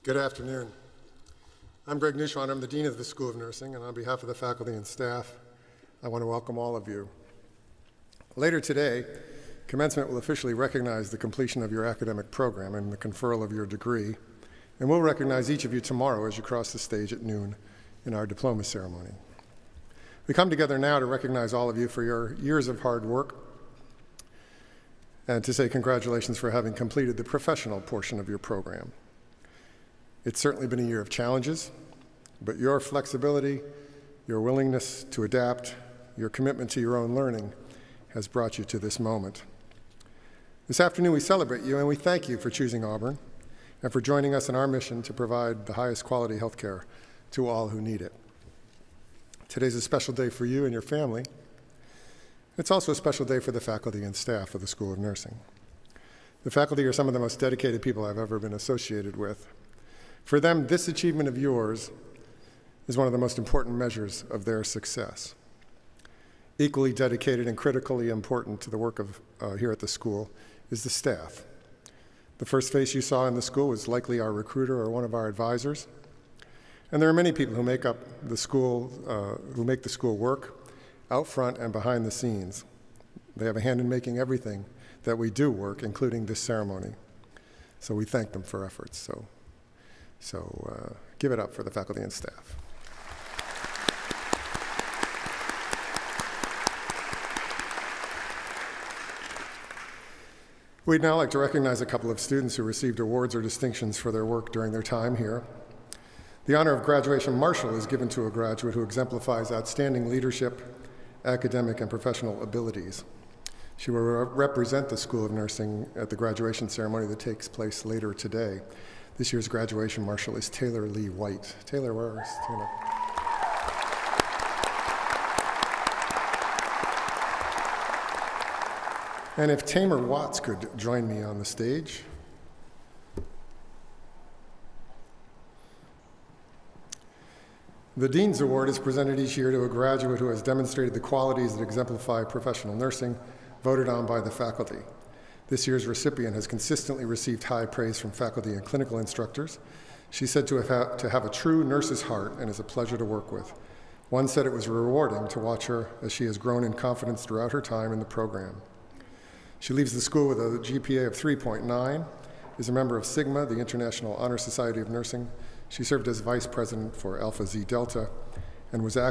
Good afternoon. I'm Greg Neuschwander. I'm the Dean of the School of Nursing, and on behalf of the faculty and staff, I want to welcome all of you. Later today, Commencement will officially recognize the completion of your academic program and the conferral of your degree, and we'll recognize each of you tomorrow as you cross the stage at noon in our diploma ceremony. We come together now to recognize all of you for your years of hard work and to say congratulations for having completed the professional portion of your program. It's certainly been a year of challenges, but your flexibility, your willingness to adapt, your commitment to your own learning has brought you to this moment. This afternoon we celebrate you and we thank you for choosing Auburn and for joining us in our mission to provide the highest quality health care to all who need it. Today's a special day for you and your family. It's also a special day for the faculty and staff of the School of Nursing. The faculty are some of the most dedicated people I've ever been associated with. For them, this achievement of yours is one of the most important measures of their success. Equally dedicated and critically important to the work of here at the school is the staff. The first face you saw in the school was likely our recruiter or one of our advisors. And there are many people who make up the school, who make the school work out front and behind the scenes. They have a hand in making everything that we do work, including this ceremony. So we thank them for efforts. So give it up for the faculty and staff. We'd now like to recognize a couple of students who received awards or distinctions for their work during their time here. The honor of graduation marshal is given to a graduate who exemplifies outstanding leadership, academic, and professional abilities. She will represent the School of Nursing at the graduation ceremony that takes place later today. This year's graduation marshal is Taylor Lee White. Taylor, where is Taylor? And if Tamer Watts could join me on the stage. The Dean's Award is presented each year to a graduate who has demonstrated the qualities that exemplify professional nursing, voted on by the faculty. This year's recipient has consistently received high praise from faculty and clinical instructors. She's said to have a true nurse's heart and is a pleasure to work with. One said it was rewarding to watch her as she has grown in confidence throughout her time in the program. She leaves the school with a GPA of 3.9, is a member of Sigma, the International Honor Society of Nursing. She served as vice president for Alpha Xi Delta and was an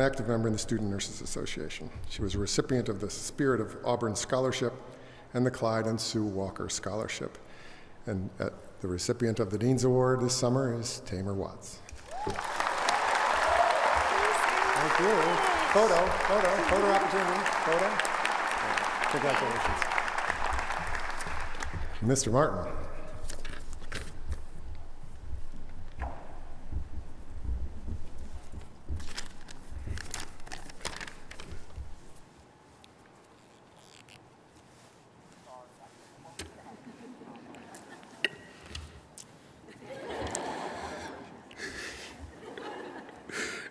active member in the Student Nurses Association. She was a recipient of the Spirit of Auburn Scholarship and the Clyde and Sue Walker Scholarship. And the recipient of the Dean's Award this summer is Tamer Watts. Thank you. Photo opportunity. Photo. Congratulations. Mr. Martin.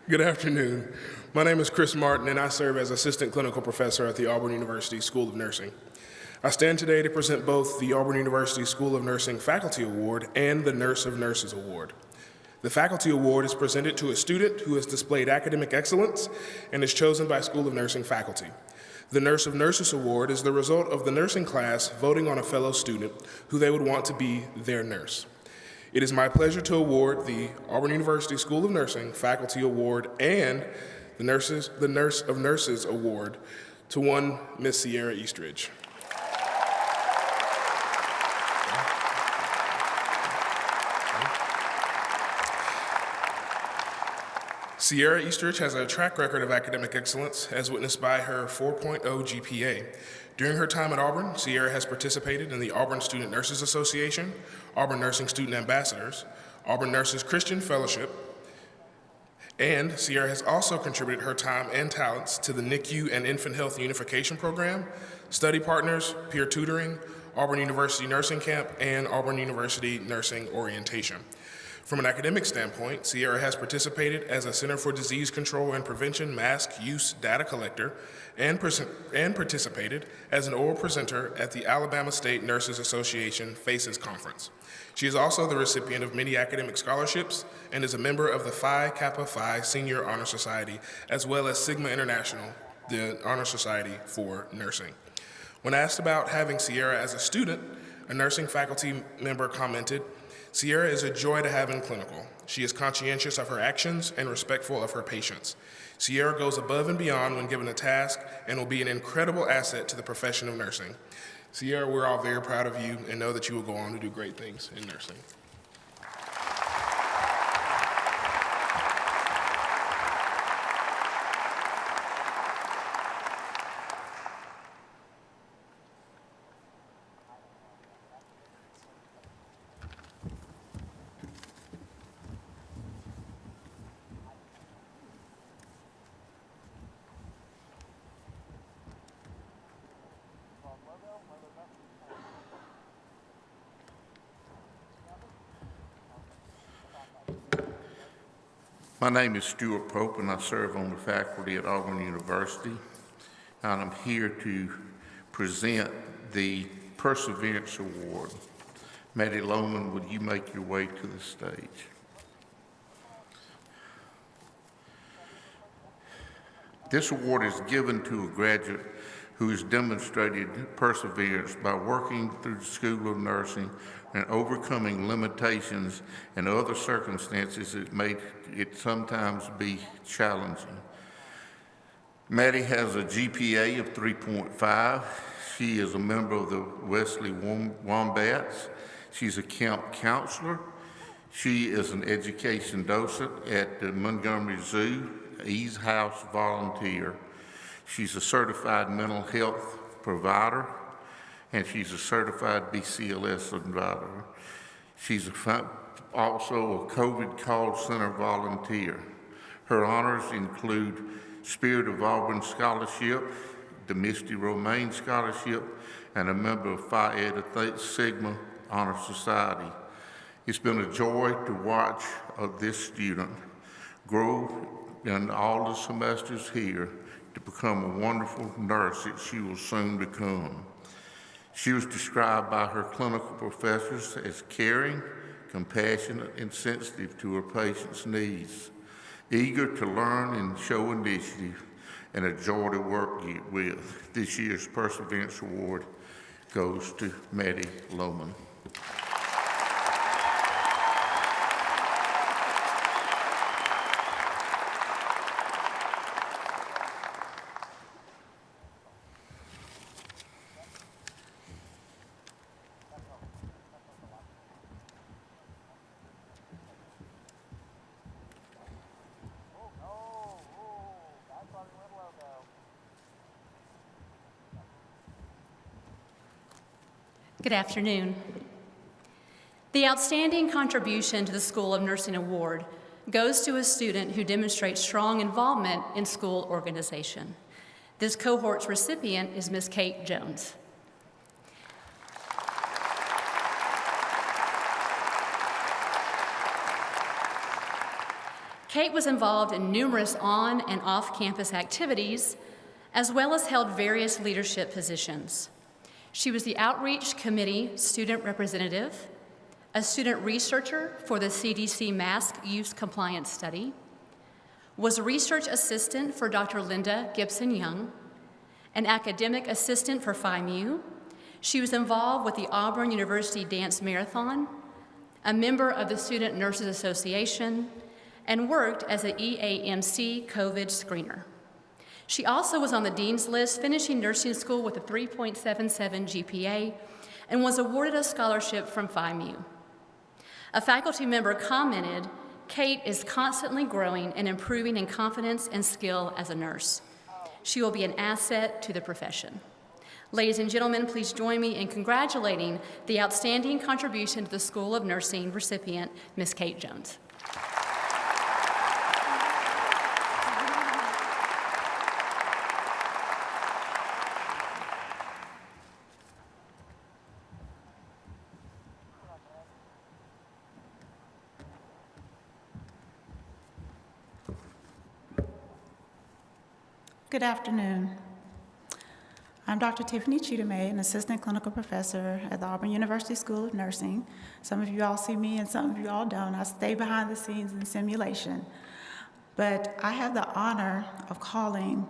Good afternoon. My name is Chris Martin, and I serve as Assistant Clinical Professor at the Auburn University School of Nursing. I stand today to present both the Auburn University School of Nursing Faculty Award and the Nurse of Nurses Award. The Faculty Award is presented to a student who has displayed academic excellence and is chosen by School of Nursing faculty. The Nurse of Nurses Award is the result of the nursing class voting on a fellow student who they would want to be their nurse. It is my pleasure to award the Auburn University School of Nursing Faculty Award and the Nurse of Nurses Award to one Miss Sierra Eastridge. Sierra Eastridge has a track record of academic excellence as witnessed by her 4.0 GPA. During her time at Auburn, Sierra has participated in the Auburn Student Nurses Association, Auburn Nursing Student Ambassadors, Auburn Nurses Christian Fellowship, and Sierra has also contributed her time and talents to the NICU and Infant Health Unification Program, Study Partners, Peer Tutoring, Auburn University Nursing Camp, and Auburn University Nursing Orientation. From an academic standpoint, Sierra has participated as a Center for Disease Control and Prevention mask use data collector and participated as an oral presenter at the Alabama State Nurses Association FACES Conference. She is also the recipient of many academic scholarships and is a member of the Phi Kappa Phi Senior Honor Society, as well as Sigma International, the Honor Society for Nursing. When asked about having Sierra as a student, a nursing faculty member commented, "Sierra is a joy to have in clinical. She is conscientious of her actions and respectful of her patients. Sierra goes above and beyond when given a task and will be an incredible asset to the profession of nursing." Sierra, we're all very proud of you and know that you will go on to do great things in nursing. My name is Stuart Pope, and I serve on the faculty at Auburn University. And I'm here to present the Perseverance Award. Maddie Lohman, would you make your way to the stage? This award is given to a graduate who has demonstrated perseverance by working through the School of Nursing and overcoming limitations and other circumstances that made it sometimes be challenging. Maddie has a GPA of 3.5. She is a member of the Wesley Wombats. She's a camp counselor. She is an education docent at the Montgomery Zoo, Ease House volunteer. She's a certified mental health provider, and she's a certified BCLS advisor. She's also a COVID call center volunteer. Her honors include Spirit of Auburn Scholarship, the Misty Romaine Scholarship, and a member of Phi Eta Sigma Honor Society. It's been a joy to watch this student grow in all the semesters here to become a wonderful nurse that she will soon become. She was described by her clinical professors as caring, compassionate, and sensitive to her patients' needs, eager to learn and show initiative, and a joy to work with. This year's Perseverance Award goes to Maddie Lohman. Good afternoon. The Outstanding Contribution to the School of Nursing Award goes to a student who demonstrates strong involvement in school organization. This cohort's recipient is Ms. Kate Jones. Kate was involved in numerous on and off-campus activities, as well as held various leadership positions. She was the Outreach Committee student representative, a student researcher for the CDC Mask Use Compliance Study, was a research assistant for Dr. Linda Gibson-Young, an academic assistant for Phi Mu. She was involved with the Auburn University Dance Marathon, a member of the Student Nurses Association, and worked as an EAMC COVID screener. She also was on the Dean's List, finishing nursing school with a 3.77 GPA, and was awarded a scholarship from Phi Mu. A faculty member commented, "Kate is constantly growing and improving in confidence and skill as a nurse. She will be an asset to the profession." Ladies and gentlemen, please join me in congratulating the Outstanding Contribution to the School of Nursing recipient, Ms. Kate Jones. Good afternoon. I'm Dr. Tiffany Cheatham-May, an assistant clinical professor at the Auburn University School of Nursing. Some of you all see me and some of you all don't. I stay behind the scenes in simulation. But I have the honor of calling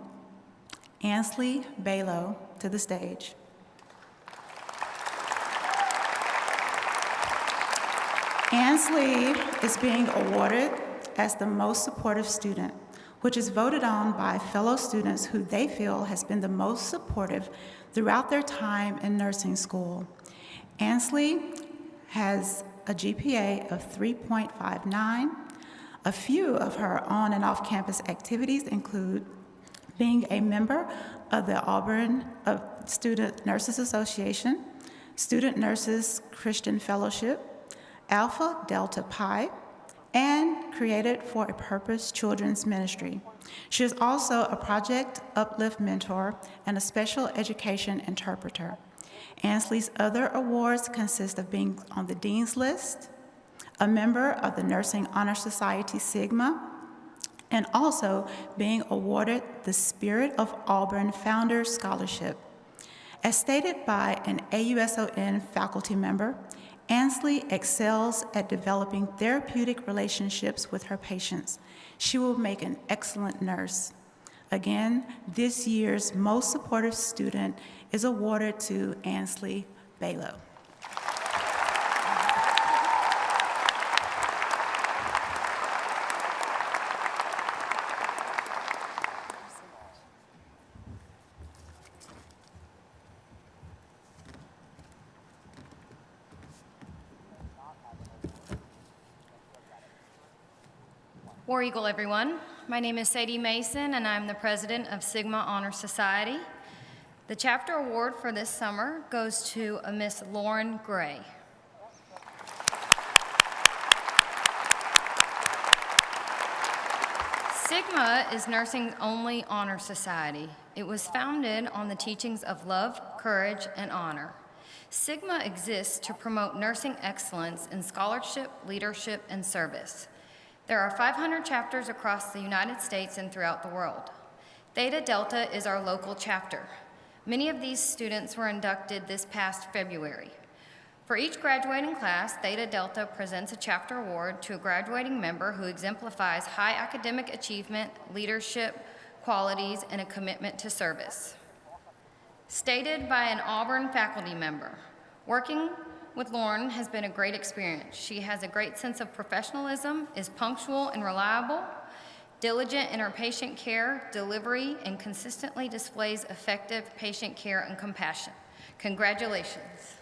Ansley Balo to the stage. Ansley is being awarded as the most supportive student, which is voted on by fellow students who they feel has been the most supportive throughout their time in nursing school. Ansley has a GPA of 3.59. A few of her on and off campus activities include being a member of the Auburn Student Nurses Association, Student Nurses Christian Fellowship, Alpha Delta Pi, and Created for a Purpose Children's Ministry. She is also a Project Uplift mentor and a special education interpreter. Ansley's other awards consist of being on the Dean's List, a member of the Nursing Honor Society Sigma, and also being awarded the Spirit of Auburn Founders Scholarship. As stated by an AUSON faculty member, Ansley excels at developing therapeutic relationships with her patients. She will make an excellent nurse. Again, this year's most supportive student is awarded to Ansley Balo. War Eagle, everyone. My name is Sadie Mason, and I'm the president of Sigma Honor Society. The chapter award for this summer goes to a Miss Lauren Gray. Sigma is nursing's only honor society. It was founded on the teachings of love, courage, and honor. Sigma exists to promote nursing excellence in scholarship, leadership, and service. There are 500 chapters across the United States and throughout the world. Theta Delta is our local chapter. Many of these students were inducted this past February. For each graduating class, Theta Delta presents a chapter award to a graduating member who exemplifies high academic achievement, leadership, qualities, and a commitment to service. Stated by an Auburn faculty member, working with Lauren has been a great experience. She has a great sense of professionalism, is punctual and reliable, diligent in her patient care, delivery, and consistently displays effective patient care and compassion. Congratulations.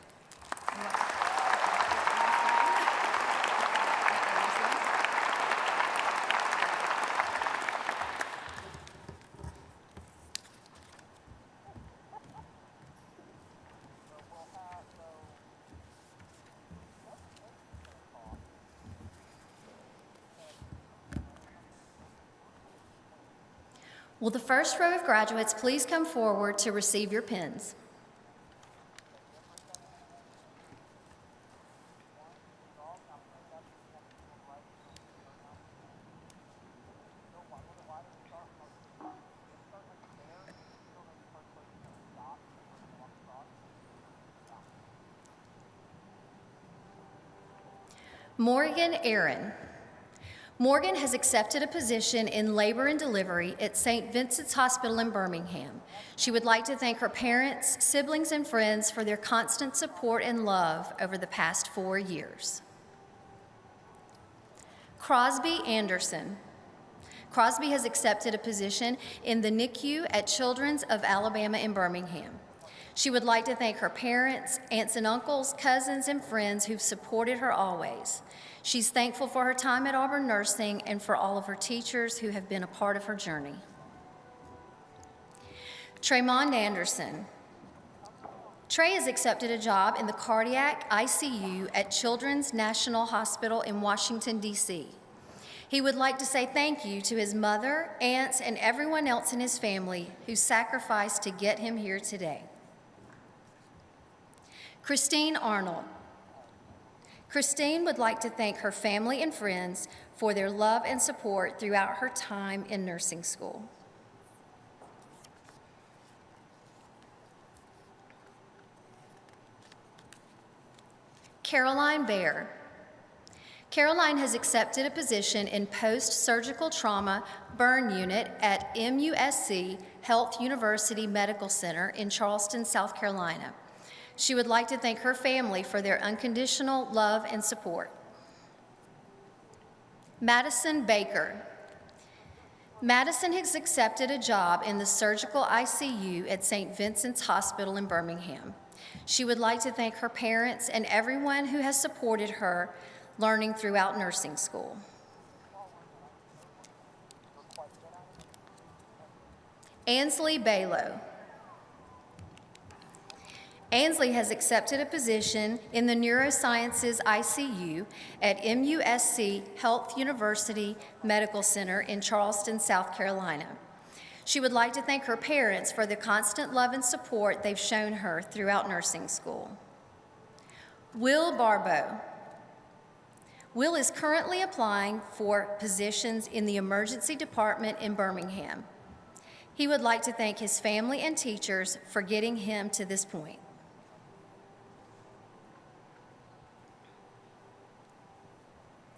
Will the first row of graduates please come forward to receive your pins? Morgan Aaron. Morgan has accepted a position in labor and delivery at St. Vincent's Hospital in Birmingham. She would like to thank her parents, siblings, and friends for their constant support and love over the past 4 years. Crosby Anderson. Crosby has accepted a position in the NICU at Children's of Alabama in Birmingham. She would like to thank her parents, aunts and uncles, cousins, and friends who've supported her always. She's thankful for her time at Auburn Nursing and for all of her teachers who have been a part of her journey. Tremond Anderson. Trey has accepted a job in the cardiac ICU at Children's National Hospital in Washington, D.C. He would like to say thank you to his mother, aunts, and everyone else in his family who sacrificed to get him here today. Christine Arnold. Christine would like to thank her family and friends for their love and support throughout her time in nursing school. Caroline Baer. Caroline has accepted a position in post-surgical trauma burn unit at MUSC Health University Medical Center in Charleston, South Carolina. She would like to thank her family for their unconditional love and support. Madison Baker. Madison has accepted a job in the surgical ICU at St. Vincent's Hospital in Birmingham. She would like to thank her parents and everyone who has supported her learning throughout nursing school. Ansley Balow. Ansley has accepted a position in the Neurosciences ICU at MUSC Health University Medical Center in Charleston, South Carolina. She would like to thank her parents for the constant love and support they've shown her throughout nursing school. Will Barbeau. Will is currently applying for positions in the emergency department in Birmingham. He would like to thank his family and teachers for getting him to this point.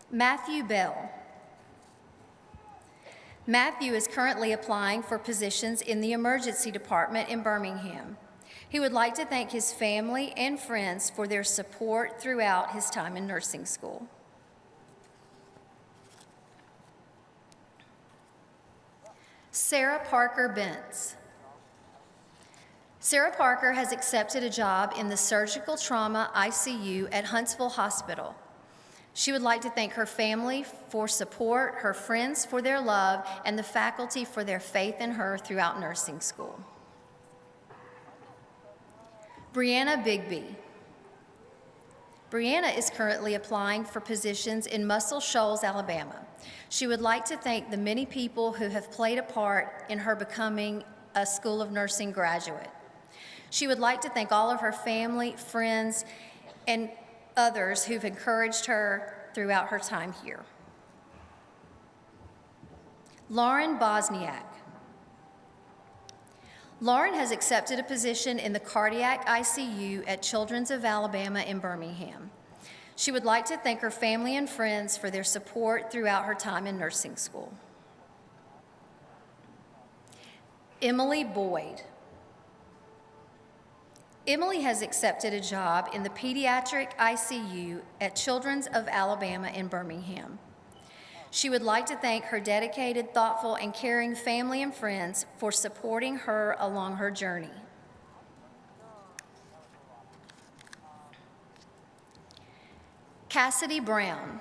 Matthew Bell. Matthew is currently applying for positions in the emergency department in Birmingham. He would like to thank his family and friends for their support throughout his time in nursing school. Sarah Parker Bentz. Sarah Parker has accepted a job in the surgical trauma ICU at Huntsville Hospital. She would like to thank her family for support, her friends for their love, and the faculty for their faith in her throughout nursing school. Brianna Bigby. Brianna is currently applying for positions in Muscle Shoals, Alabama. She would like to thank the many people who have played a part in her becoming a School of Nursing graduate. She would like to thank all of her family, friends, and others who've encouraged her throughout her time here. Lauren Bosniak. Lauren has accepted a position in the cardiac ICU at Children's of Alabama in Birmingham. She would like to thank her family and friends for their support throughout her time in nursing school. Emily Boyd. Emily has accepted a job in the pediatric ICU at Children's of Alabama in Birmingham. She would like to thank her dedicated, thoughtful, and caring family and friends for supporting her along her journey. Cassidy Brown.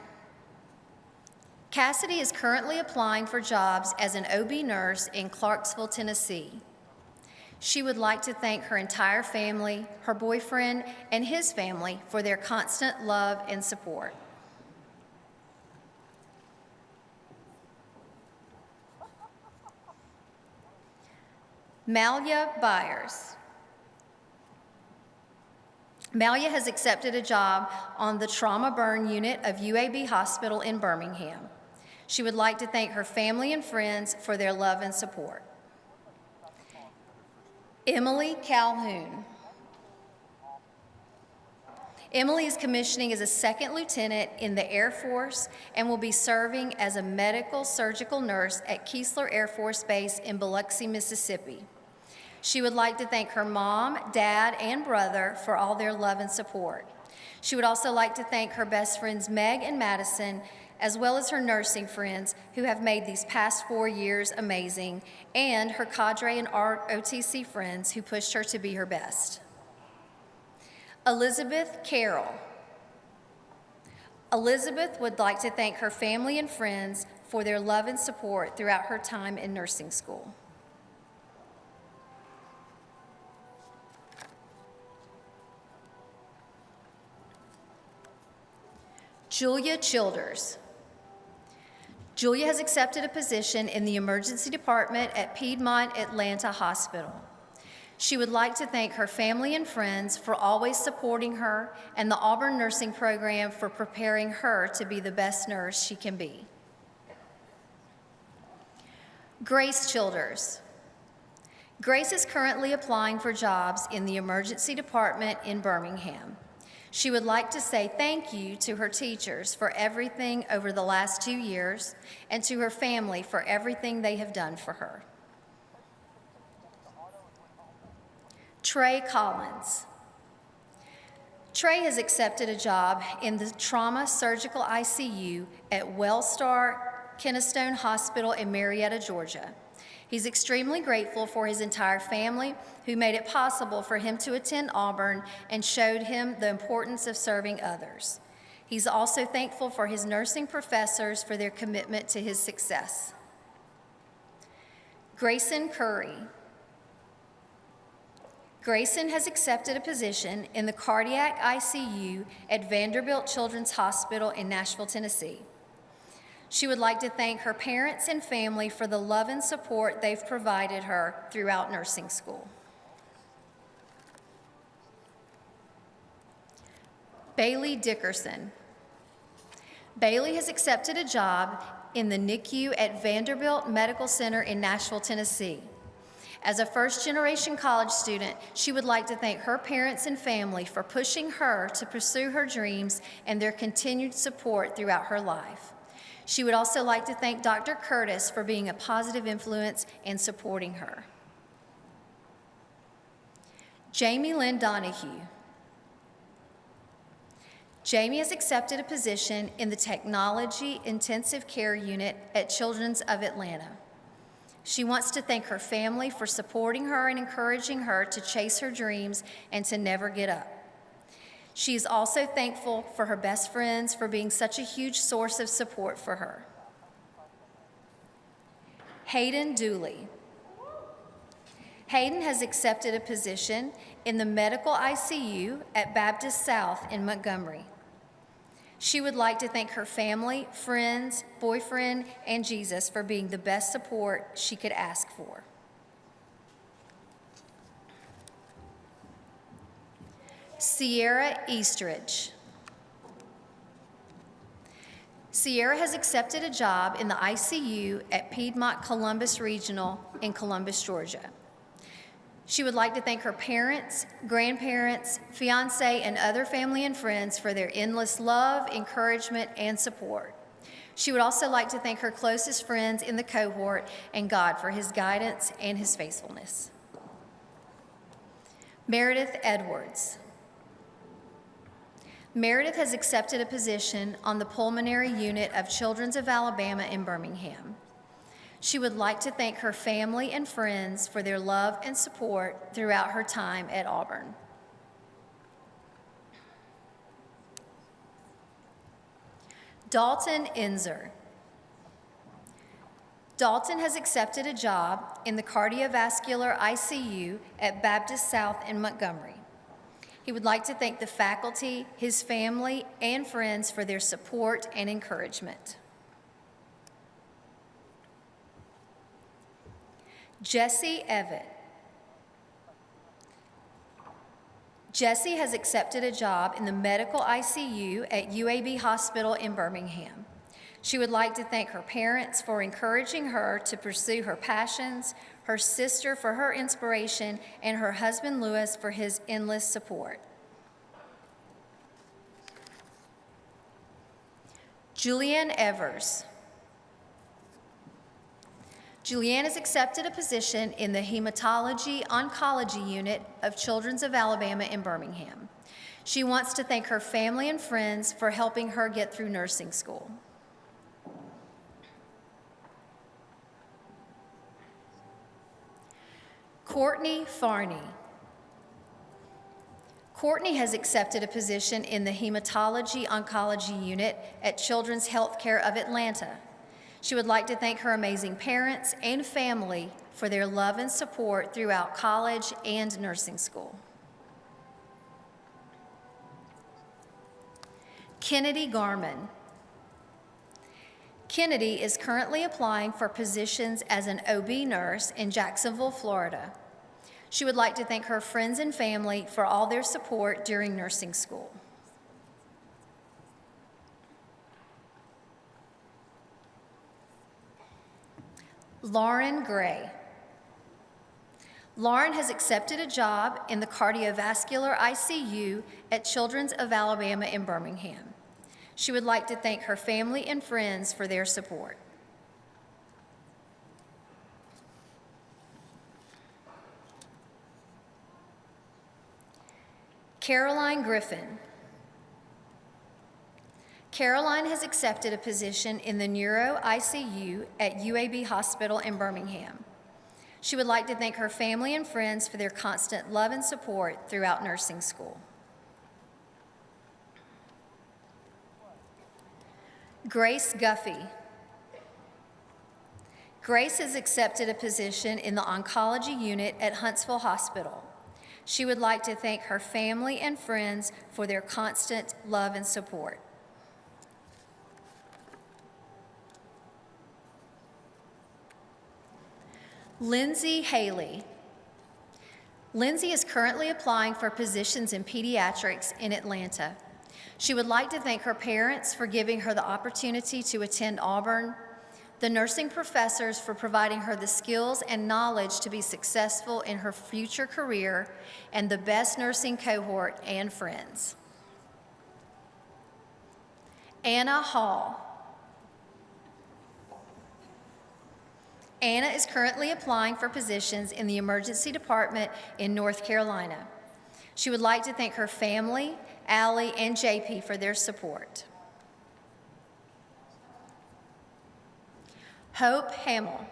Cassidy is currently applying for jobs as an OB nurse in Clarksville, Tennessee. She would like to thank her entire family, her boyfriend, and his family for their constant love and support. Malia Byers. Malia has accepted a job on the trauma burn unit of UAB Hospital in Birmingham. She would like to thank her family and friends for their love and support. Emily Calhoun. Emily is commissioning as a second lieutenant in the Air Force and will be serving as a medical surgical nurse at Keesler Air Force Base in Biloxi, Mississippi. She would like to thank her mom, dad, and brother for all their love and support. She would also like to thank her best friends Meg and Madison, as well as her nursing friends who have made these past 4 years amazing, and her cadre and ROTC friends who pushed her to be her best. Elizabeth Carroll. Elizabeth would like to thank her family and friends for their love and support throughout her time in nursing school. Julia Childers. Julia has accepted a position in the emergency department at Piedmont Atlanta Hospital. She would like to thank her family and friends for always supporting her and the Auburn nursing program for preparing her to be the best nurse she can be. Grace Childers. Grace is currently applying for jobs in the emergency department in Birmingham. She would like to say thank you to her teachers for everything over the last 2 years and to her family for everything they have done for her. Trey Collins. Trey has accepted a job in the Trauma Surgical ICU at Wellstar Kennestone Hospital in Marietta, Georgia. He's extremely grateful for his entire family who made it possible for him to attend Auburn and showed him the importance of serving others. He's also thankful for his nursing professors for their commitment to his success. Grayson Curry. Grayson has accepted a position in the cardiac ICU at Vanderbilt Children's Hospital in Nashville, Tennessee. She would like to thank her parents and family for the love and support they've provided her throughout nursing school. Bailey Dickerson. Bailey has accepted a job in the NICU at Vanderbilt Medical Center in Nashville, Tennessee. As a first-generation college student, she would like to thank her parents and family for pushing her to pursue her dreams and their continued support throughout her life. She would also like to thank Dr. Curtis for being a positive influence and supporting her. Jamie Lynn Donahue. Jamie has accepted a position in the Technology Intensive Care Unit at Children's of Atlanta. She wants to thank her family for supporting her and encouraging her to chase her dreams and to never get up. She is also thankful for her best friends for being such a huge source of support for her. Hayden Dooley. Hayden has accepted a position in the medical ICU at Baptist South in Montgomery. She would like to thank her family, friends, boyfriend, and Jesus for being the best support she could ask for. Sierra Eastridge. Sierra has accepted a job in the ICU at Piedmont Columbus Regional in Columbus, Georgia. She would like to thank her parents, grandparents, fiance, and other family and friends for their endless love, encouragement, and support. She would also like to thank her closest friends in the cohort and God for his guidance and his faithfulness. Meredith Edwards. Meredith has accepted a position on the pulmonary unit of Children's of Alabama in Birmingham. She would like to thank her family and friends for their love and support throughout her time at Auburn. Dalton Enzer. Dalton has accepted a job in the cardiovascular ICU at Baptist South in Montgomery. He would like to thank the faculty, his family, and friends for their support and encouragement. Jesse Evett. Jesse has accepted a job in the medical ICU at UAB Hospital in Birmingham. She would like to thank her parents for encouraging her to pursue her passions, her sister for her inspiration, and her husband Lewis for his endless support. Julianne Evers. Julianne has accepted a position in the Hematology Oncology Unit of Children's of Alabama in Birmingham. She wants to thank her family and friends for helping her get through nursing school. Courtney Farney. Courtney has accepted a position in the Hematology Oncology Unit at Children's Healthcare of Atlanta. She would like to thank her amazing parents and family for their love and support throughout college and nursing school. Kennedy Garman. Kennedy is currently applying for positions as an OB nurse in Jacksonville, Florida. She would like to thank her friends and family for all their support during nursing school. Lauren Gray. Lauren has accepted a job in the cardiovascular ICU at Children's of Alabama in Birmingham. She would like to thank her family and friends for their support. Caroline Griffin. Caroline has accepted a position in the Neuro ICU at UAB Hospital in Birmingham. She would like to thank her family and friends for their constant love and support throughout nursing school. Grace Guffey. Grace has accepted a position in the oncology unit at Huntsville Hospital. She would like to thank her family and friends for their constant love and support. Lindsay Haley. Lindsay is currently applying for positions in pediatrics in Atlanta. She would like to thank her parents for giving her the opportunity to attend Auburn, the nursing professors for providing her the skills and knowledge to be successful in her future career, and the best nursing cohort and friends. Anna Hall. Anna is currently applying for positions in the emergency department in North Carolina. She would like to thank her family, Allie, and JP for their support. Hope Hamill.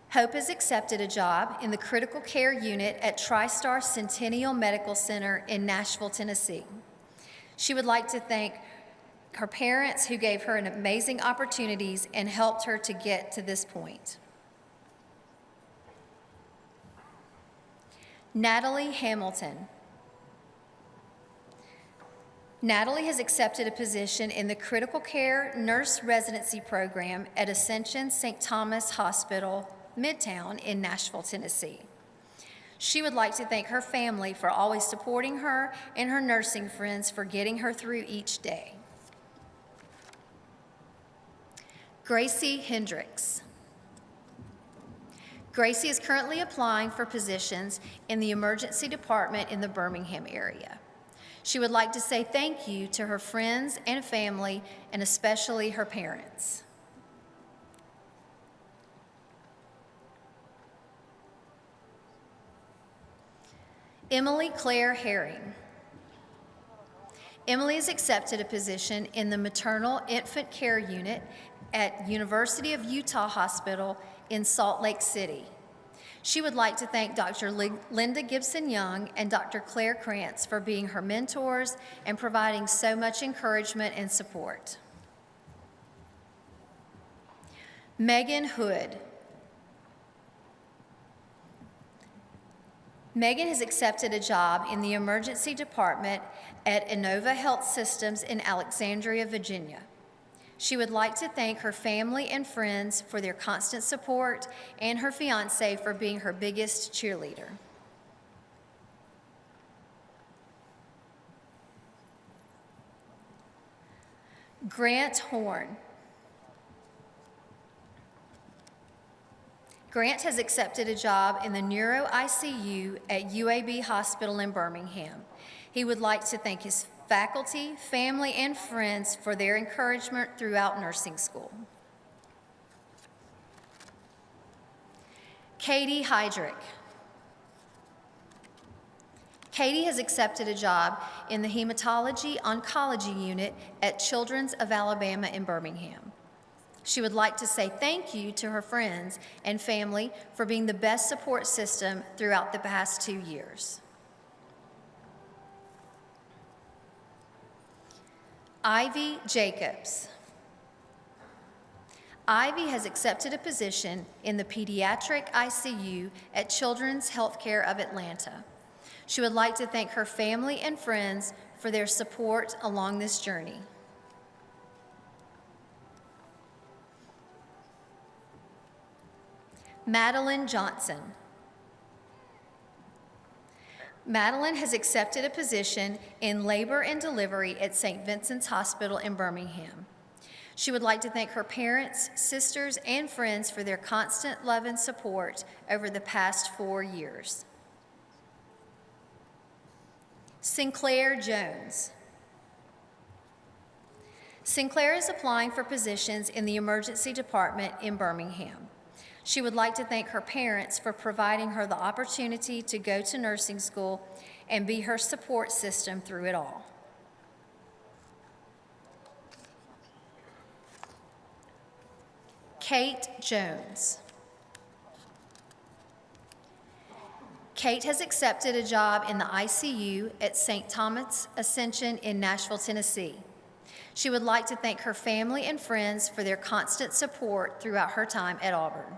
Hope has accepted a job in the critical care unit at TriStar Centennial Medical Center in Nashville, Tennessee. She would like to thank her parents who gave her an amazing opportunities and helped her to get to this point. Natalie Hamilton. Natalie has accepted a position in the critical care nurse residency program at Ascension St. Thomas Hospital, Midtown in Nashville, Tennessee. She would like to thank her family for always supporting her and her nursing friends for getting her through each day. Gracie Hendricks. Gracie is currently applying for positions in the emergency department in the Birmingham area. She would like to say thank you to her friends and family, and especially her parents. Emily Claire Herring. Emily has accepted a position in the maternal infant care unit at University of Utah Hospital in Salt Lake City. She would like to thank Dr. Linda Gibson-Young and Dr. Claire Krantz for being her mentors and providing so much encouragement and support. Megan Hood. Megan has accepted a job in the emergency department at Inova Health Systems in Alexandria, Virginia. She would like to thank her family and friends for their constant support and her fiance for being her biggest cheerleader. Grant Horn. Grant has accepted a job in the Neuro ICU at UAB Hospital in Birmingham. He would like to thank his faculty, family, and friends for their encouragement throughout nursing school. Katie Heydrich. Katie has accepted a job in the hematology oncology unit at Children's of Alabama in Birmingham. She would like to say thank you to her friends and family for being the best support system throughout the past 2 years. Ivy Jacobs. Ivy has accepted a position in the pediatric ICU at Children's Healthcare of Atlanta. She would like to thank her family and friends for their support along this journey. Madeline Johnson. Madeline has accepted a position in labor and delivery at St. Vincent's Hospital in Birmingham. She would like to thank her parents, sisters, and friends for their constant love and support over the past 4 years. Sinclair Jones. Sinclair is applying for positions in the emergency department in Birmingham. She would like to thank her parents for providing her the opportunity to go to nursing school and be her support system through it all. Kate Jones. Kate has accepted a job in the ICU at St. Thomas Ascension in Nashville, Tennessee. She would like to thank her family and friends for their constant support throughout her time at Auburn.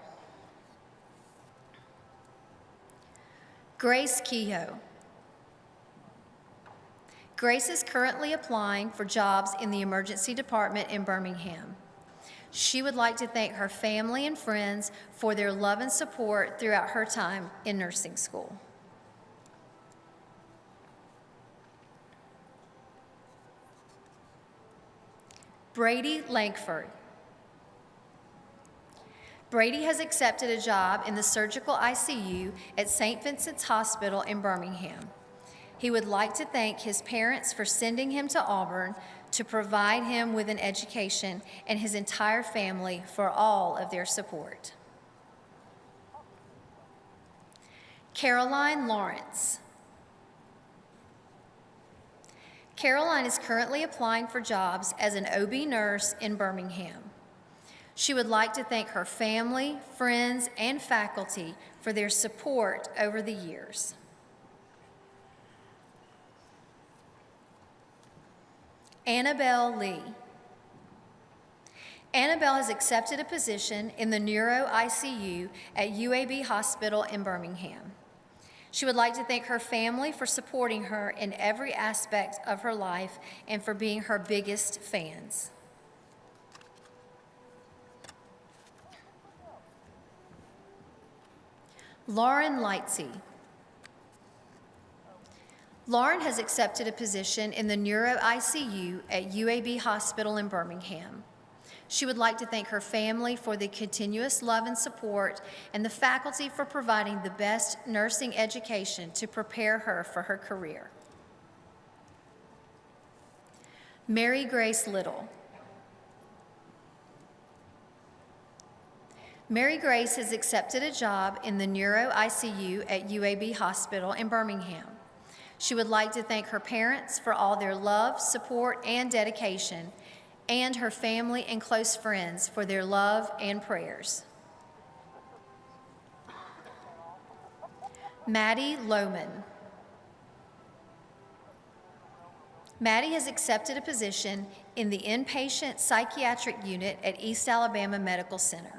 Grace Kehoe. Grace is currently applying for jobs in the emergency department in Birmingham. She would like to thank her family and friends for their love and support throughout her time in nursing school. Brady Langford. Brady has accepted a job in the surgical ICU at St. Vincent's Hospital in Birmingham. He would like to thank his parents for sending him to Auburn to provide him with an education and his entire family for all of their support. Caroline Lawrence. Caroline is currently applying for jobs as an OB nurse in Birmingham. She would like to thank her family, friends, and faculty for their support over the years. Annabelle Lee. Annabelle has accepted a position in the Neuro ICU at UAB Hospital in Birmingham. She would like to thank her family for supporting her in every aspect of her life and for being her biggest fans. Lauren Lightsey. Lauren has accepted a position in the Neuro ICU at UAB Hospital in Birmingham. She would like to thank her family for the continuous love and support and the faculty for providing the best nursing education to prepare her for her career. Mary Grace Little. Mary Grace has accepted a job in the Neuro ICU at UAB Hospital in Birmingham. She would like to thank her parents for all their love, support, and dedication, and her family and close friends for their love and prayers. Maddie Lohman. Maddie has accepted a position in the inpatient psychiatric unit at East Alabama Medical Center.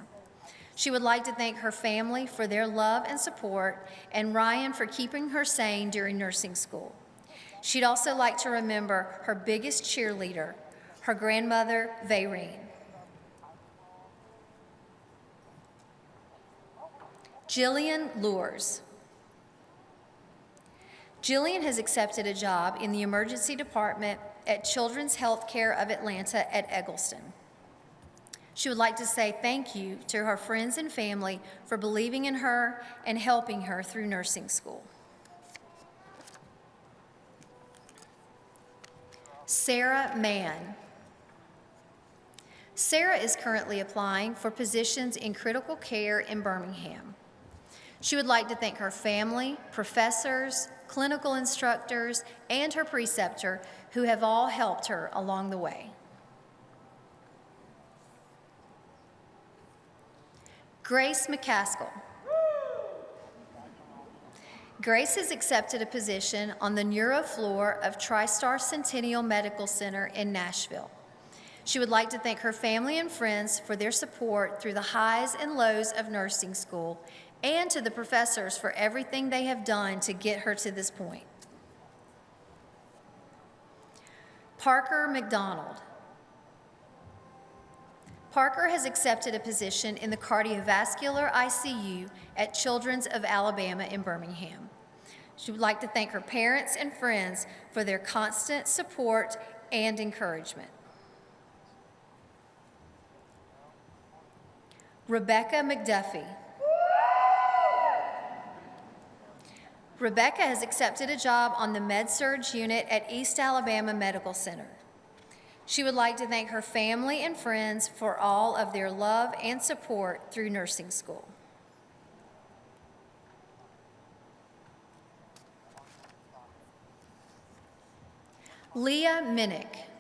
She would like to thank her family for their love and support, and Ryan for keeping her sane during nursing school. She'd also like to remember her biggest cheerleader, her grandmother, Vayreen. Jillian Lures. Jillian has accepted a job in the emergency department at Children's Healthcare of Atlanta at Eggleston. She would like to say thank you to her friends and family for believing in her and helping her through nursing school. Sarah Mann. Sarah is currently applying for positions in critical care in Birmingham. She would like to thank her family, professors, clinical instructors, and her preceptor, who have all helped her along the way. Grace McCaskill. Grace has accepted a position on the neuro floor of TriStar Centennial Medical Center in Nashville. She would like to thank her family and friends for their support through the highs and lows of nursing school, and to the professors for everything they have done to get her to this point. Parker McDonald. Parker has accepted a position in the cardiovascular ICU at Children's of Alabama in Birmingham. She would like to thank her parents and friends for their constant support and encouragement. Rebecca McDuffie. Rebecca has accepted a job on the Med-Surg unit at East Alabama Medical Center. She would like to thank her family and friends for all of their love and support through nursing school. Leah Minnick.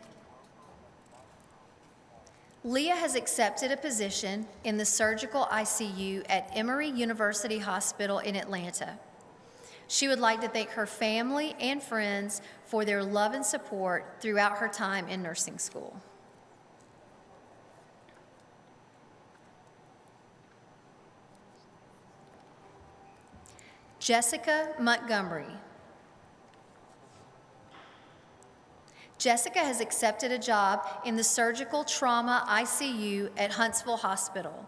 Leah has accepted a position in the surgical ICU at Emory University Hospital in Atlanta. She would like to thank her family and friends for their love and support throughout her time in nursing school. Jessica Montgomery. Jessica has accepted a job in the surgical trauma ICU at Huntsville Hospital.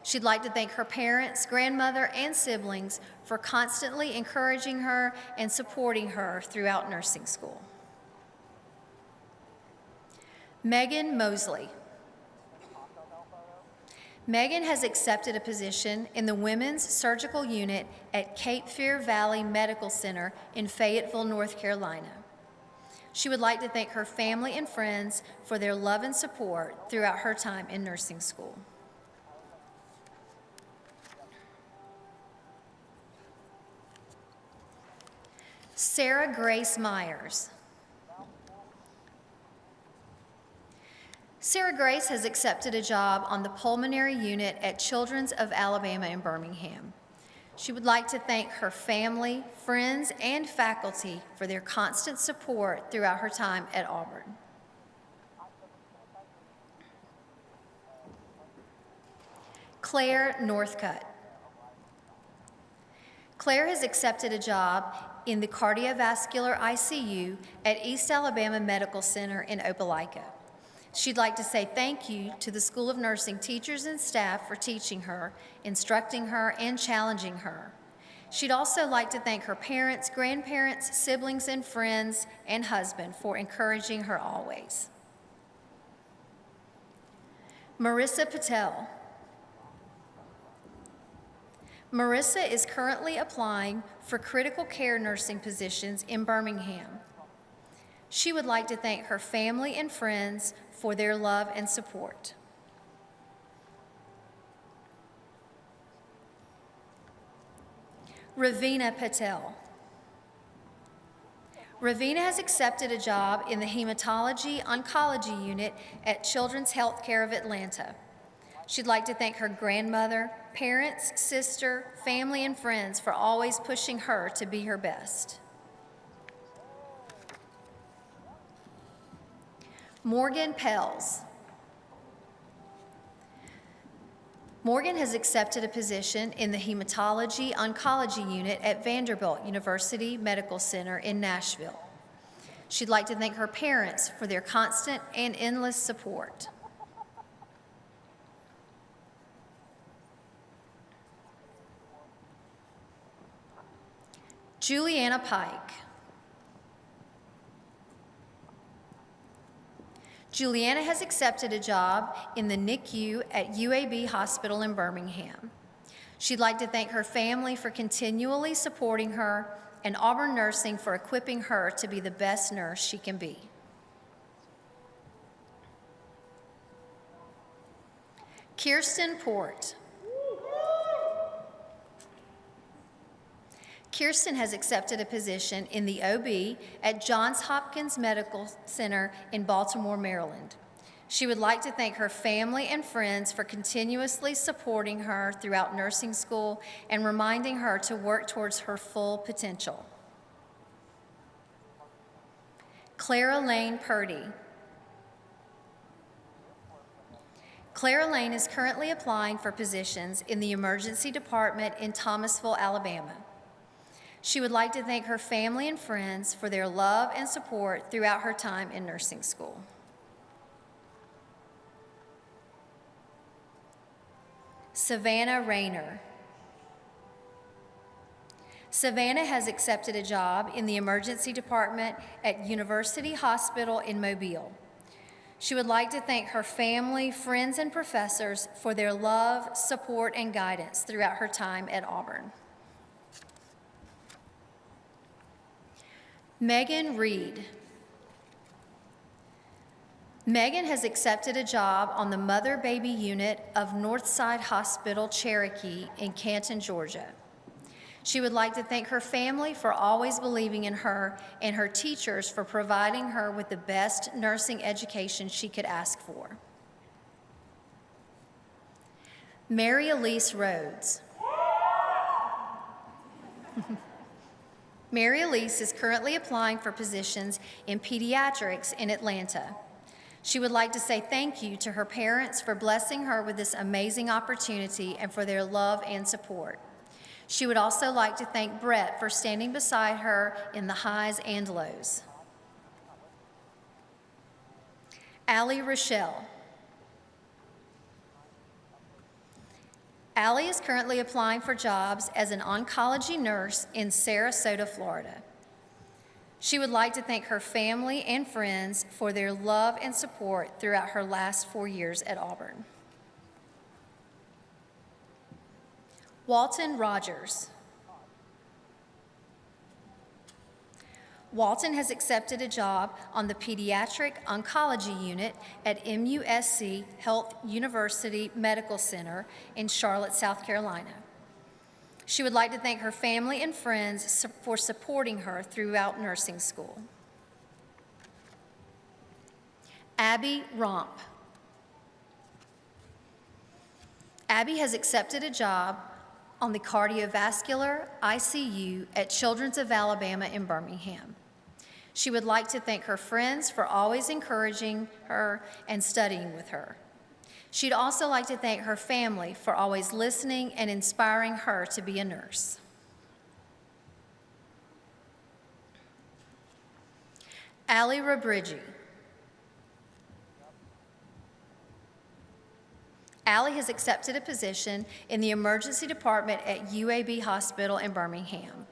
She'd like to thank her parents, grandmother, and siblings for constantly encouraging her and supporting her throughout nursing school. Megan Mosley. Megan has accepted a position in the women's surgical unit at Cape Fear Valley Medical Center in Fayetteville, North Carolina. She would like to thank her family and friends for their love and support throughout her time in nursing school. Sarah Grace Myers. Sarah Grace has accepted a job on the pulmonary unit at Children's of Alabama in Birmingham. She would like to thank her family, friends, and faculty for their constant support throughout her time at Auburn. Claire Northcutt. Claire has accepted a job in the cardiovascular ICU at East Alabama Medical Center in Opelika. She'd like to say thank you to the School of Nursing teachers and staff for teaching her, instructing her, and challenging her. She'd also like to thank her parents, grandparents, siblings, and friends, and husband for encouraging her always. Marissa Patel. Marissa is currently applying for critical care nursing positions in Birmingham. She would like to thank her family and friends for their love and support. Ravina Patel. Ravina has accepted a job in the hematology oncology unit at Children's Healthcare of Atlanta. She'd like to thank her grandmother, parents, sister, family, and friends for always pushing her to be her best. Morgan Pells. Morgan has accepted a position in the hematology oncology unit at Vanderbilt University Medical Center in Nashville. She'd like to thank her parents for their constant and endless support. Juliana Pike. Juliana has accepted a job in the NICU at UAB Hospital in Birmingham. She'd like to thank her family for continually supporting her and Auburn Nursing for equipping her to be the best nurse she can be. Kirsten Port. Kirsten has accepted a position in the OB at Johns Hopkins Medical Center in Baltimore, Maryland. She would like to thank her family and friends for continuously supporting her throughout nursing school and reminding her to work towards her full potential. Clara Lane Purdy. Clara Lane is currently applying for positions in the emergency department in Thomasville, Alabama. She would like to thank her family and friends for their love and support throughout her time in nursing school. Savannah Rayner. Savannah has accepted a job in the emergency department at University Hospital in Mobile. She would like to thank her family, friends, and professors for their love, support, and guidance throughout her time at Auburn. Megan Reed. Megan has accepted a job on the mother-baby unit of Northside Hospital, Cherokee in Canton, Georgia. She would like to thank her family for always believing in her and her teachers for providing her with the best nursing education she could ask for. Mary Elise Rhodes. Mary Elise is currently applying for positions in pediatrics in Atlanta. She would like to say thank you to her parents for blessing her with this amazing opportunity and for their love and support. She would also like to thank Brett for standing beside her in the highs and lows. Allie Rochelle. Allie is currently applying for jobs as an oncology nurse in Sarasota, Florida. She would like to thank her family and friends for their love and support throughout her last 4 years at Auburn. Walton Rogers. Walton has accepted a job on the Pediatric Oncology Unit at MUSC Health University Medical Center in Charlotte, South Carolina. She would like to thank her family and friends for supporting her throughout nursing school. Abby Romp. Abby has accepted a job on the cardiovascular ICU at Children's of Alabama in Birmingham. She would like to thank her friends for always encouraging her and studying with her. She'd also like to thank her family for always listening and inspiring her to be a nurse. Allie Rabridgi. Allie has accepted a position in the emergency department at UAB Hospital in Birmingham.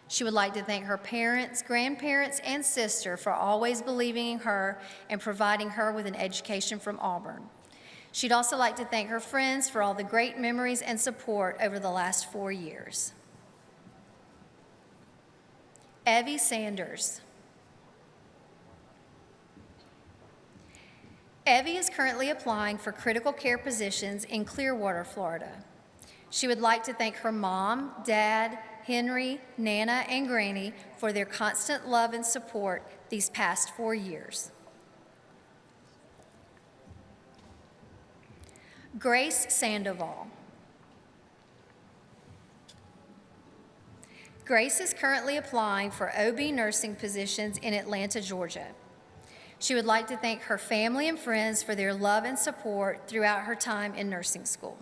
She would like to thank her parents, grandparents, and sister for always believing in her and providing her with an education from Auburn. She'd also like to thank her friends for all the great memories and support over the last 4 years. Evie Sanders. Evie is currently applying for critical care positions in Clearwater, Florida. She would like to thank her mom, dad, Henry, Nana, and Granny for their constant love and support these past 4 years. Grace Sandoval. Grace is currently applying for OB nursing positions in Atlanta, Georgia. She would like to thank her family and friends for their love and support throughout her time in nursing school.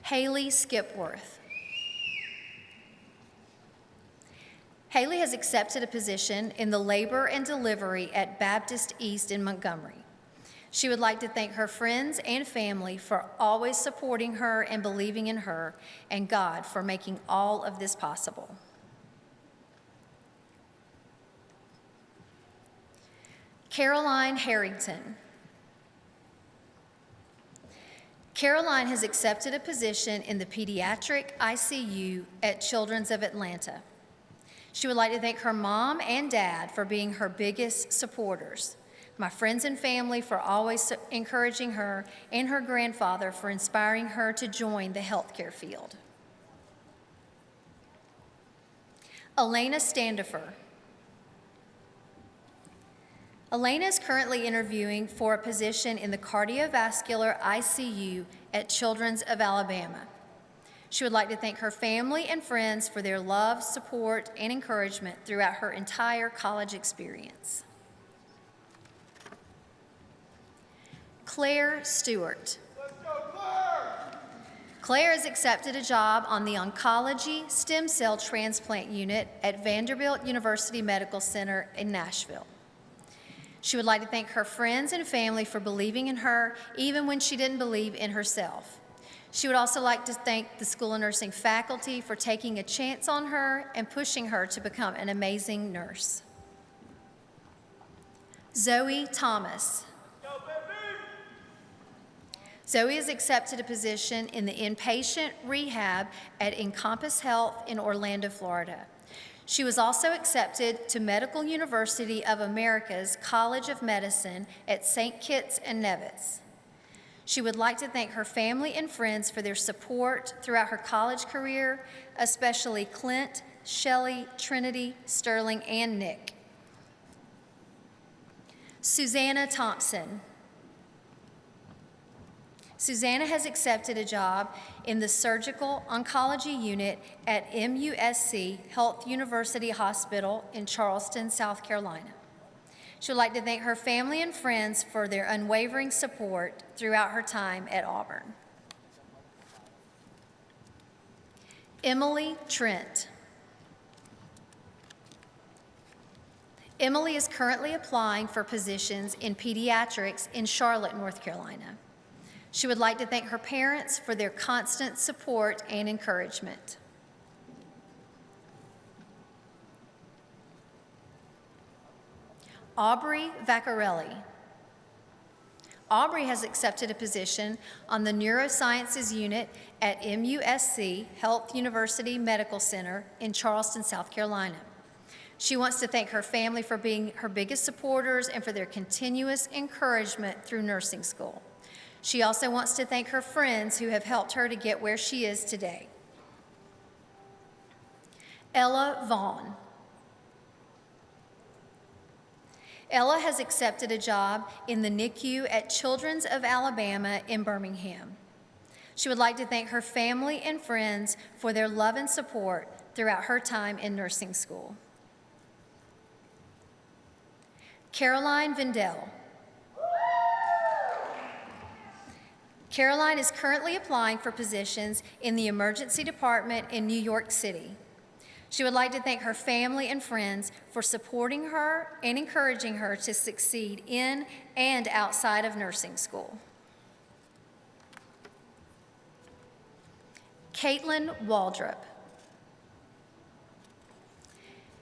Haley Skipworth. Haley has accepted a position in the labor and delivery at Baptist East in Montgomery. She would like to thank her friends and family for always supporting her and believing in her, and God for making all of this possible. Caroline Harrington. Caroline has accepted a position in the pediatric ICU at Children's of Atlanta. She would like to thank her mom and dad for being her biggest supporters, my friends and family for always encouraging her, and her grandfather for inspiring her to join the healthcare field. Elena Standifer. Elena is currently interviewing for a position in the cardiovascular ICU at Children's of Alabama. She would like to thank her family and friends for their love, support, and encouragement throughout her entire college experience. Claire Stewart. Let's go, Claire! Claire has accepted a job on the Oncology Stem Cell Transplant Unit at Vanderbilt University Medical Center in Nashville. She would like to thank her friends and family for believing in her, even when she didn't believe in herself. She would also like to thank the School of Nursing faculty for taking a chance on her and pushing her to become an amazing nurse. Zoe Thomas. Zoe has accepted a position in the inpatient rehab at Encompass Health in Orlando, Florida. She was also accepted to Medical University of America's College of Medicine at St. Kitts and Nevis. She would like to thank her family and friends for their support throughout her college career, especially Clint, Shelley, Trinity, Sterling, and Nick. Susanna Thompson. Susanna has accepted a job in the surgical oncology unit at MUSC Health University Hospital in Charleston, South Carolina. She would like to thank her family and friends for their unwavering support throughout her time at Auburn. Emily Trent. Emily is currently applying for positions in pediatrics in Charlotte, North Carolina. She would like to thank her parents for their constant support and encouragement. Aubrey Vaccarelli. Aubrey has accepted a position on the Neurosciences Unit at MUSC Health University Medical Center in Charleston, South Carolina. She wants to thank her family for being her biggest supporters and for their continuous encouragement through nursing school. She also wants to thank her friends who have helped her to get where she is today. Ella Vaughn. Ella has accepted a job in the NICU at Children's of Alabama in Birmingham. She would like to thank her family and friends for their love and support throughout her time in nursing school. Caroline Vindell. Caroline is currently applying for positions in the emergency department in New York City. She would like to thank her family and friends for supporting her and encouraging her to succeed in and outside of nursing school. Caitlin Waldrop.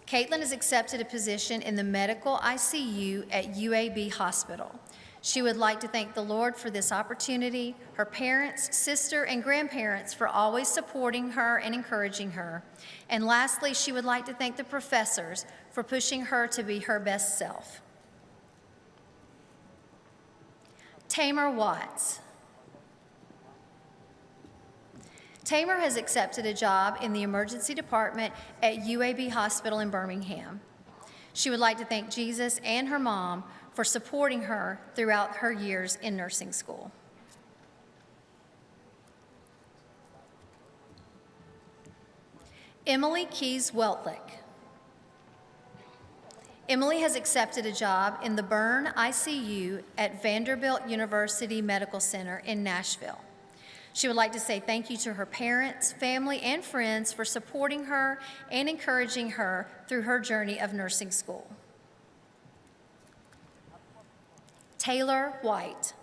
Caitlin has accepted a position in the medical ICU at UAB Hospital. She would like to thank the Lord for this opportunity, her parents, sister, and grandparents for always supporting her and encouraging her. And lastly, she would like to thank the professors for pushing her to be her best self. Tamer Watts. Tamer has accepted a job in the emergency department at UAB Hospital in Birmingham. She would like to thank Jesus and her mom for supporting her throughout her years in nursing school. Emily Keys Weltlick. Emily has accepted a job in the burn ICU at Vanderbilt University Medical Center in Nashville. She would like to say thank you to her parents, family, and friends for supporting her and encouraging her through her journey of nursing school. Taylor White.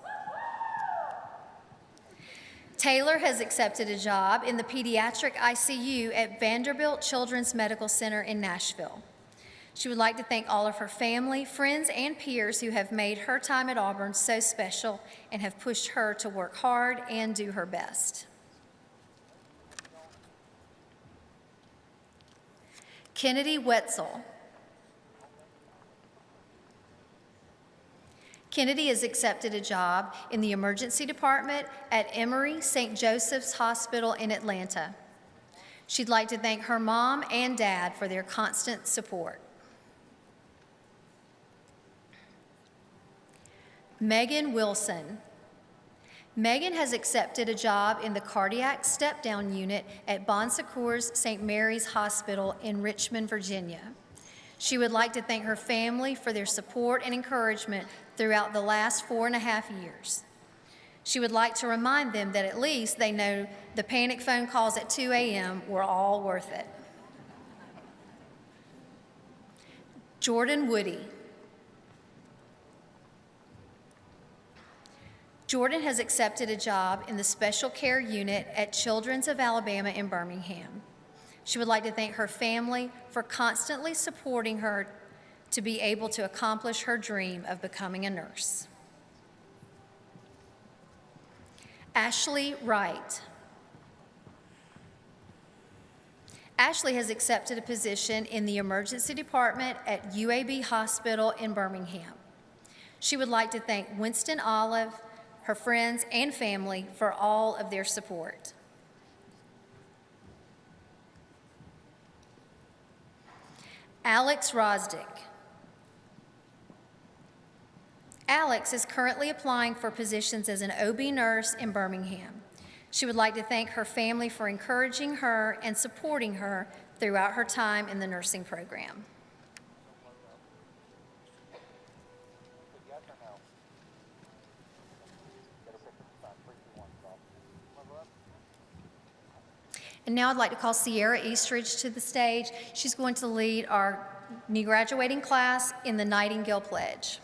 Taylor has accepted a job in the pediatric ICU at Vanderbilt Children's Medical Center in Nashville. She would like to thank all of her family, friends, and peers who have made her time at Auburn so special and have pushed her to work hard and do her best. Kennedy Wetzel. Kennedy has accepted a job in the emergency department at Emory St. Joseph's Hospital in Atlanta. She'd like to thank her mom and dad for their constant support. Megan Wilson. Megan has accepted a job in the cardiac step-down unit at Bon Secours St. Mary's Hospital in Richmond, Virginia. She would like to thank her family for their support and encouragement throughout the last 4.5 years. She would like to remind them that at least they know the panic phone calls at 2 a.m. were all worth it. Jordan Woody. Jordan has accepted a job in the special care unit at Children's of Alabama in Birmingham. She would like to thank her family for constantly supporting her to be able to accomplish her dream of becoming a nurse. Ashley Wright. Ashley has accepted a position in the emergency department at UAB Hospital in Birmingham. She would like to thank Winston Olive, her friends, and family for all of their support. Alex Rosdick. Alex is currently applying for positions as an OB nurse in Birmingham. She would like to thank her family for encouraging her and supporting her throughout her time in the nursing program. And now I'd like to call Sierra Eastridge to the stage. She's going to lead our new graduating class in the Nightingale Pledge.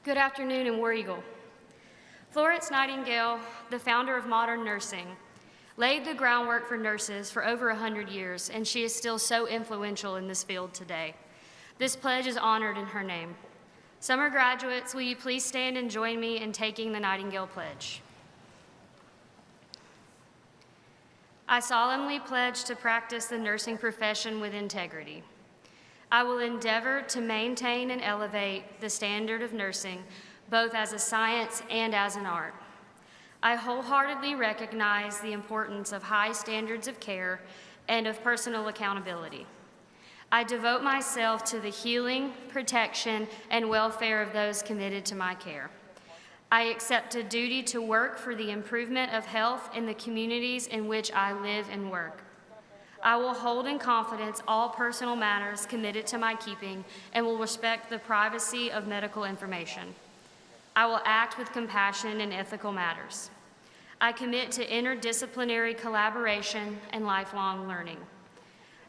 Good afternoon and War Eagle. Florence Nightingale, the founder of modern nursing, laid the groundwork for nurses for over 100 years, and she is still so influential in this field today. This pledge is honored in her name. Summer graduates, will you please stand and join me in taking the Nightingale Pledge? I solemnly pledge to practice the nursing profession with integrity. I will endeavor to maintain and elevate the standard of nursing, both as a science and as an art. I wholeheartedly recognize the importance of high standards of care and of personal accountability. I devote myself to the healing, protection, and welfare of those committed to my care. I accept a duty to work for the improvement of health in the communities in which I live and work. I will hold in confidence all personal matters committed to my keeping and will respect the privacy of medical information. I will act with compassion in ethical matters. I commit to interdisciplinary collaboration and lifelong learning.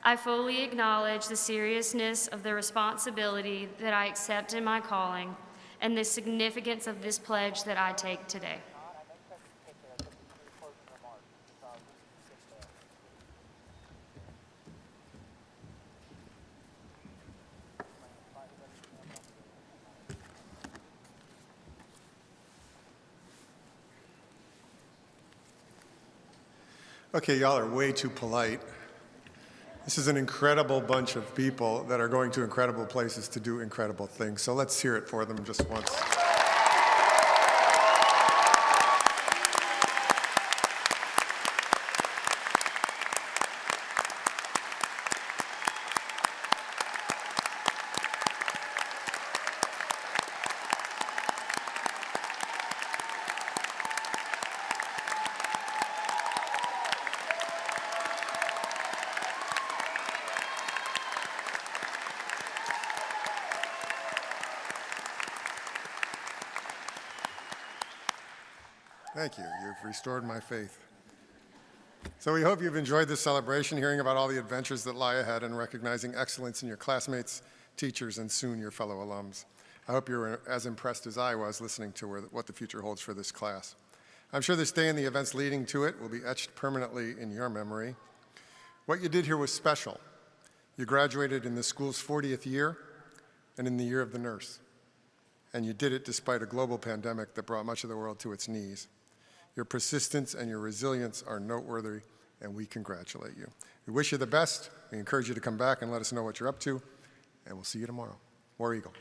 I fully acknowledge the seriousness of the responsibility that I accept in my calling and the significance of this pledge that I take today. Okay, y'all are way too polite. This is an incredible bunch of people that are going to incredible places to do incredible things. So let's hear it for them just once. Thank you. You've restored my faith. So we hope you've enjoyed this celebration, hearing about all the adventures that lie ahead and recognizing excellence in your classmates, teachers, and soon your fellow alums. I hope you're as impressed as I was listening to what the future holds for this class. I'm sure this day and the events leading to it will be etched permanently in your memory. What you did here was special. You graduated in the school's 40th year and in the year of the nurse. And you did it despite a global pandemic that brought much of the world to its knees. Your persistence and your resilience are noteworthy, and we congratulate you. We wish you the best. We encourage you to come back and let us know what you're up to, and we'll see you tomorrow. War Eagle.